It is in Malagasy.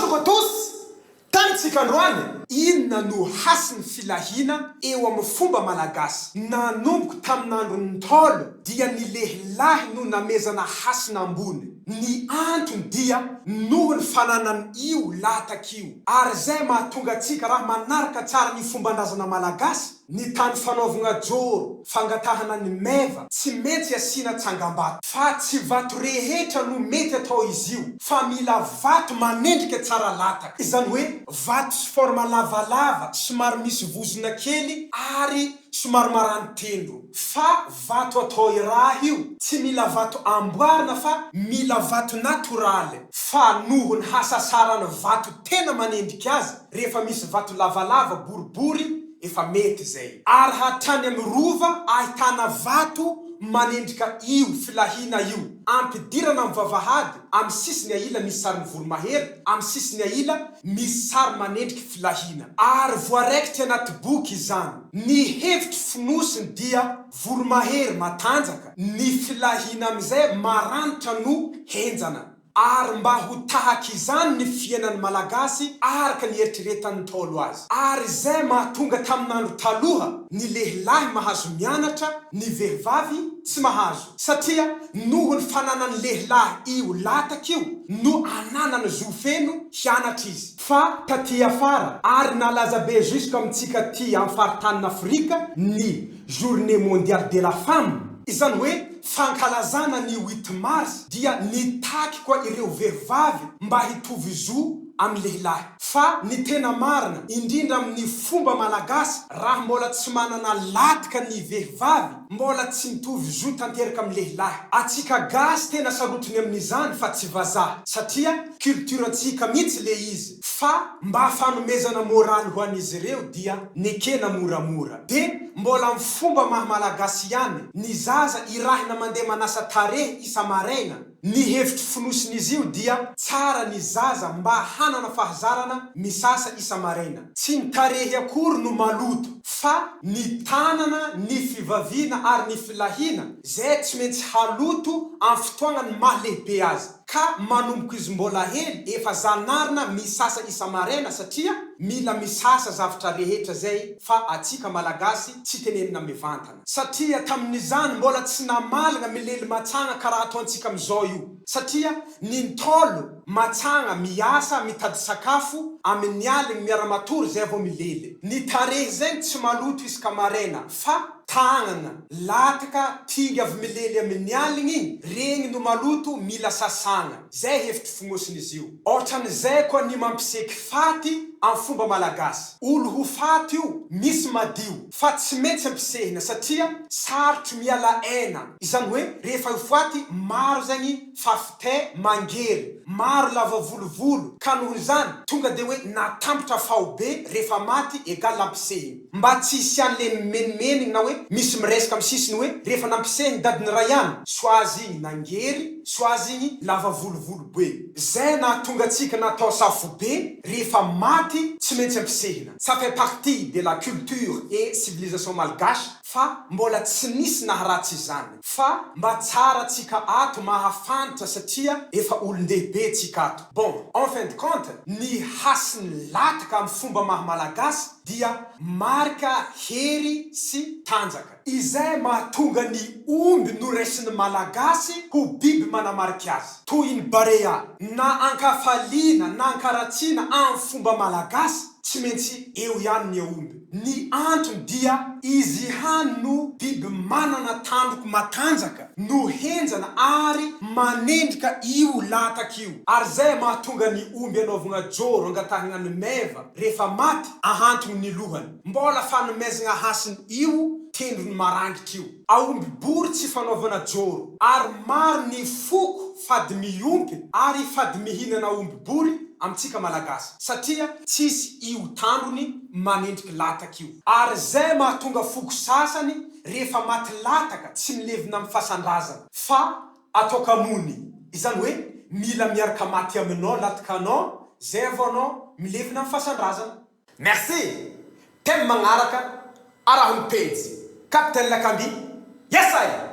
Bonjour à tous! Tanitsika androany, inona no hasin'ny filahina eo amin'ny fomba malagasy. Nanomboka tamin'andro nitolo dia ny lehilahy no namezana hasina ambony. Ny antony dia noho ny fananany io latak'io. Ary zay mahatonga atsika raha manaraka tsara ny fomban-drazana malagasy, ny tany fanaovana joro, fangatahana ny meva, tsy mety asiana tsangam-bato. Fa tsy vato rehetra no mety atao izy io, fa mila vato manendrika tsara lataka. Izany hoe vato sy forma lavalava, somary misy vozona kely ary somary marani-tendro. Fa vato atao iraha io, tsy mila vato amboarina fa mila vato natoraly. Fa noho ny hasasarana vato tena manendrika azy, rehefa misy vato lavalava boribory, efa mety zay. Ary hatrany amin'ny rova ahitana vato manendrika io filahina io. Ampidirana amin'ny vavahady, amin'ny sisiny aila misy sariny voromahery, amin'ny sisiny aila misy sary manendrika filahina. Ary voaraikitra anaty boky izany. Ny hevitry fonosiny dia voromahery matanjaka, ny filahina amin'izay maranitra no henjana. Ary mba ho tahaky izany ny fiainan'ny malagasy araka ny eritreretan'ny Ntaolo azy. Ary zay mahatonga tamin'andro taloha ny lehilahy mahazo mianatra, ny vehivavy tsy mahazo. Satria noho ny fananan'ny lehilahy io latak'io no ananany zo feno hianatra izy. Fa taty afara ary nalaza be jusque amintsika ty amin'ny faritany Afrika ny Journée mondiale de la femme. Izany hoe fankalazana ny 8 mars dia nitaky koa ireo vehivavy mba hitovy zo amin'ny lehilahy. Fa ny tena marina indrindra amin'ny fomba malagasy, raha mbola tsy manana latika ny vehivavy, mbola tsy mitovy zo tanteraka amin'ny lehilahy. Atsika gasy tena sarotiny amin'izany fa tsy vazaha, satria kulturantsika mihitsy le izy. Fa mba fanomezana moraly ho an'izy ireo dia nekena moramora. De mbola amin'ny fomba maha-malagasy ihany, ny zaza irahina mandeha manasa tarehy isa maraina. Ny hevitry finosin'izy io dia tsara ny zaza mba hanana fahazarana misasa isa maraina. Tsy ny tarehy akory no maloto, fa ny tanana, ny fivavina ary ny filahina, zay tsy maintsy haloto amin'ny fotoagnany mahalehibe azy. Ka manomboka izy mbola hely efa zanarina misasa isa maraina, satria mila misasa zavatra rehetra zay, fa atsika malagasy tsy tenenina mivantana. Satria tamin'izany mbola tsy namalana milely matsagna karaha ataontsika amizao io. Satria ny Ntaolo matsagna miasa mitady sakafo amin'ny aligny miara-matory zay vao milely. Ny tarehy zay tsy maloto isaka maraina, fa tagnana, lataka, tingy avy milely amin'ny aligny igny, regny no maloto mila sasagna. Zay hevitry fognosin'izy io. Ohatran'izay koa ny mampiseky faty amin'ny fomba malagasy. Olo ho faty io misy madio, fa tsy maintsy ampisehina satria sarotry miala aina. Izany hoe rehefa ho faty maro zagny fafitay mangery, maro lava volovolo, ka noho izany tonga de hoe natampotra faobe rehefa maty egal lampisehiny. Mba tsy hisy an'le menimeniny na hoe misy miresaka amin'ny sisiny hoe rehefa nampisehiny dadiny ray ihany, soazy igny nangery, soazy igny lava volovolo be. Zay nahatonga atsika natao safobe rehefa maty tsy maintsy ampisehina. Ça fait partie de la culture et civilisation malgache. Fa mbola tsy nisy naharatsy izany. Fa mba tsara tsika ato mahafantatra satria efa olon-dehibe tsika ato. Bon, en fin de compte, ny hasin'ny lataka amin'ny fomba maha-malagasy dia marika hery sy tanjaka. Izay mahatonga ny omby noresin'ny malagasy ho biby manamarika azy. Toy ny barea, na ankafaliana, na ankaratsiana amin'ny fomba malagasy, tsy maintsy eo ihany ny omby. Ny antony dia izy ihany no biby manana tandroko matanjaka, no henjana ary manendrika io latak'io. Ary zay mahatonga ny omby anaovana joro angatahana ny meva rehefa maty ahantony ny lohany. Mbola fanomezana hasiny io tendrony marangitra io. Aomby bory tsy fanaovana joro, ary maro ny foko fady miompy ary fady mihinana omby bory amitsika malagasy, satria tsisy io tandrony manendriky lataka io. Ary zay mahatonga foko sasany rehefa maty lataka tsy milevina amin'ny fasandrazana, fa atao kamony. Izany hoe mila miaraka maty aminao latakanao, zay vao anao milevina amin'ny fasandrazana. Merci. Thème magnaraka arahony pejy Capitaine Lac Ambi. Yes I.